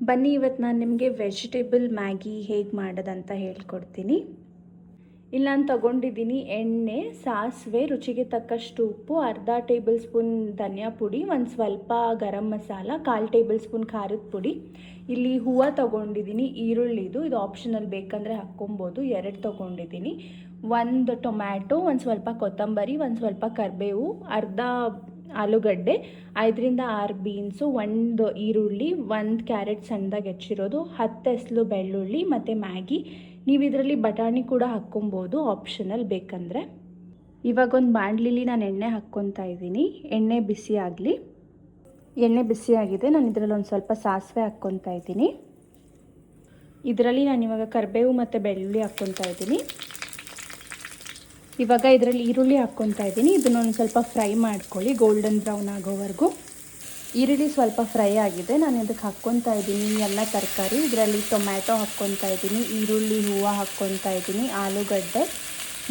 ಬನ್ನಿ ಇವತ್ತು ನಾನು ನಿಮಗೆ ವೆಜಿಟೇಬಲ್ ಮ್ಯಾಗಿ ಹೇಗೆ ಮಾಡೋದಂತ ಹೇಳ್ಕೊಡ್ತೀನಿ. ಇಲ್ಲಿ ನಾನು ತೊಗೊಂಡಿದ್ದೀನಿ ಎಣ್ಣೆ, ಸಾಸಿವೆ, ರುಚಿಗೆ ತಕ್ಕಷ್ಟು ಉಪ್ಪು, ಅರ್ಧ ಟೇಬಲ್ ಸ್ಪೂನ್ ಧನಿಯಾ ಪುಡಿ, ಒಂದು ಸ್ವಲ್ಪ ಗರಂ ಮಸಾಲ, 1/4 ಟೇಬಲ್ ಸ್ಪೂನ್ ಖಾರದ ಪುಡಿ. ಇಲ್ಲಿ ಹೂವು ತೊಗೊಂಡಿದ್ದೀನಿ, ಈರುಳ್ಳಿದು, ಇದು ಆಪ್ಷನಲ್, ಬೇಕಂದರೆ ಹಾಕ್ಕೊಬೋದು. 2 ತೊಗೊಂಡಿದ್ದೀನಿ. 1 ಟೊಮ್ಯಾಟೊ, ಒಂದು ಸ್ವಲ್ಪ ಕೊತ್ತಂಬರಿ, ಒಂದು ಸ್ವಲ್ಪ ಕರಿಬೇವು, ಅರ್ಧ ಆಲೂಗಡ್ಡೆ, 5ರಿಂದ 6 ಬೀನ್ಸು, 1 ಈರುಳ್ಳಿ, 1 ಕ್ಯಾರೆಟ್ ಸಣ್ಣದಾಗಿ ಹೆಚ್ಚಿರೋದು, 10 ಎಸಳು ಬೆಳ್ಳುಳ್ಳಿ ಮತ್ತು ಮ್ಯಾಗಿ. ನೀವು ಇದರಲ್ಲಿ ಬಟಾಣಿ ಕೂಡ ಹಾಕ್ಕೊಬೋದು, ಆಪ್ಷನಲ್ ಬೇಕಂದರೆ. ಇವಾಗ ಒಂದು ಬಾಣಲಿಲಿ ನಾನು ಎಣ್ಣೆ ಹಾಕ್ಕೊತಾ ಇದ್ದೀನಿ. ಎಣ್ಣೆ ಬಿಸಿ ಆಗಲಿ. ಎಣ್ಣೆ ಬಿಸಿಯಾಗಿದೆ. ನಾನು ಇದರಲ್ಲಿ ಒಂದು ಸ್ವಲ್ಪ ಸಾಸಿವೆ ಹಾಕ್ಕೊತಾ ಇದ್ದೀನಿ. ಇದರಲ್ಲಿ ನಾನು ಇವಾಗ ಕರಿಬೇವು ಮತ್ತು ಬೆಳ್ಳುಳ್ಳಿ ಹಾಕ್ಕೊತಾ ಇದ್ದೀನಿ. ಇವಾಗ ಇದರಲ್ಲಿ ಈರುಳ್ಳಿ ಹಾಕ್ಕೊತಾ ಇದ್ದೀನಿ. ಇದನ್ನೊಂದು ಸ್ವಲ್ಪ ಫ್ರೈ ಮಾಡ್ಕೊಳ್ಳಿ, ಗೋಲ್ಡನ್ ಬ್ರೌನ್ ಆಗೋವರೆಗೂ. ಈರುಳ್ಳಿ ಸ್ವಲ್ಪ ಫ್ರೈ ಆಗಿದೆ. ನಾನು ಇದಕ್ಕೆ ಹಾಕ್ಕೊತಾ ಇದ್ದೀನಿ ಎಲ್ಲ ತರಕಾರಿ. ಇದರಲ್ಲಿ ಟೊಮ್ಯಾಟೊ ಹಾಕ್ಕೊತಾ ಇದ್ದೀನಿ, ಈರುಳ್ಳಿ, ಹೂವು ಹಾಕ್ಕೊತಾ ಇದ್ದೀನಿ, ಆಲೂಗಡ್ಡೆ,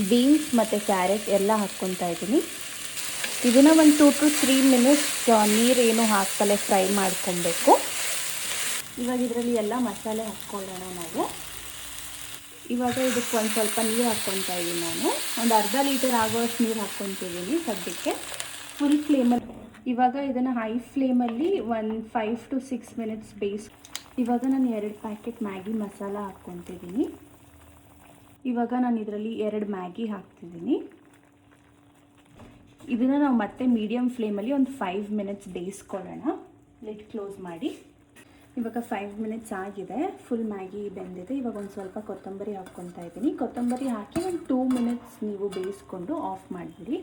ಬೀನ್ಸ್ ಮತ್ತು ಕ್ಯಾರೆಟ್ ಎಲ್ಲ ಹಾಕ್ಕೊತಾ ಇದ್ದೀನಿ. ಇದನ್ನು ಒಂದು 2 to 3 ಮಿನಿಟ್ಸ್ ನೀರೇನು ಹಾಕ್ತಲೇ ಫ್ರೈ ಮಾಡ್ಕೊಬೇಕು. ಇವಾಗ ಇದರಲ್ಲಿ ಎಲ್ಲ ಮಸಾಲೆ ಹಾಕ್ಕೊಳ್ಳೋಣ ನಾವು. ಇವಾಗ ಇದಕ್ಕೆ ಒಂದು ಸ್ವಲ್ಪ ನೀರು ಹಾಕ್ಕೊತಾ ಇದ್ದೀನಿ. ನಾನು ಒಂದು ಅರ್ಧ ಲೀಟರ್ ಆಗೋಷ್ಟು ನೀರು ಹಾಕ್ಕೊತಿದ್ದೀನಿ ಸದ್ಯಕ್ಕೆ. ಫುಲ್ ಫ್ಲೇಮಲ್ಲಿ ಇವಾಗ ಇದನ್ನು ಹೈ ಫ್ಲೇಮಲ್ಲಿ ಒಂದು 5 to 6 ಮಿನಿಟ್ಸ್ ಇವಾಗ ನಾನು 2 ಪ್ಯಾಕೆಟ್ ಮ್ಯಾಗಿ ಮಸಾಲ ಹಾಕ್ಕೊತಿದ್ದೀನಿ. ಇವಾಗ ನಾನು ಇದರಲ್ಲಿ 2 ಮ್ಯಾಗಿ ಹಾಕ್ತಿದ್ದೀನಿ. ಇದನ್ನು ನಾವು ಮತ್ತೆ ಮೀಡಿಯಮ್ ಫ್ಲೇಮಲ್ಲಿ ಒಂದು 5 ಮಿನಿಟ್ಸ್ ಬೇಯಿಸ್ಕೊಳ್ಳೋಣ. ಲಿಡ್ ಕ್ಲೋಸ್ ಮಾಡಿ. ಇವಾಗ 5 ಮಿನಿಟ್ಸ್ ಆಗಿದೆ. ಫುಲ್ ಮ್ಯಾಗಿ ಬೆಂದಿದೆ. ಇವಾಗ ಒಂದು ಸ್ವಲ್ಪ ಕೊತ್ತಂಬರಿ ಹಾಕ್ಕೊತಾ ಇದ್ದೀನಿ. ಕೊತ್ತಂಬರಿ ಹಾಕಿ ಒಂದು 2 ಮಿನಿಟ್ಸ್ ನೀವು ಬೇಯಿಸ್ಕೊಂಡು ಆಫ್ ಮಾಡಿಬಿಡಿ.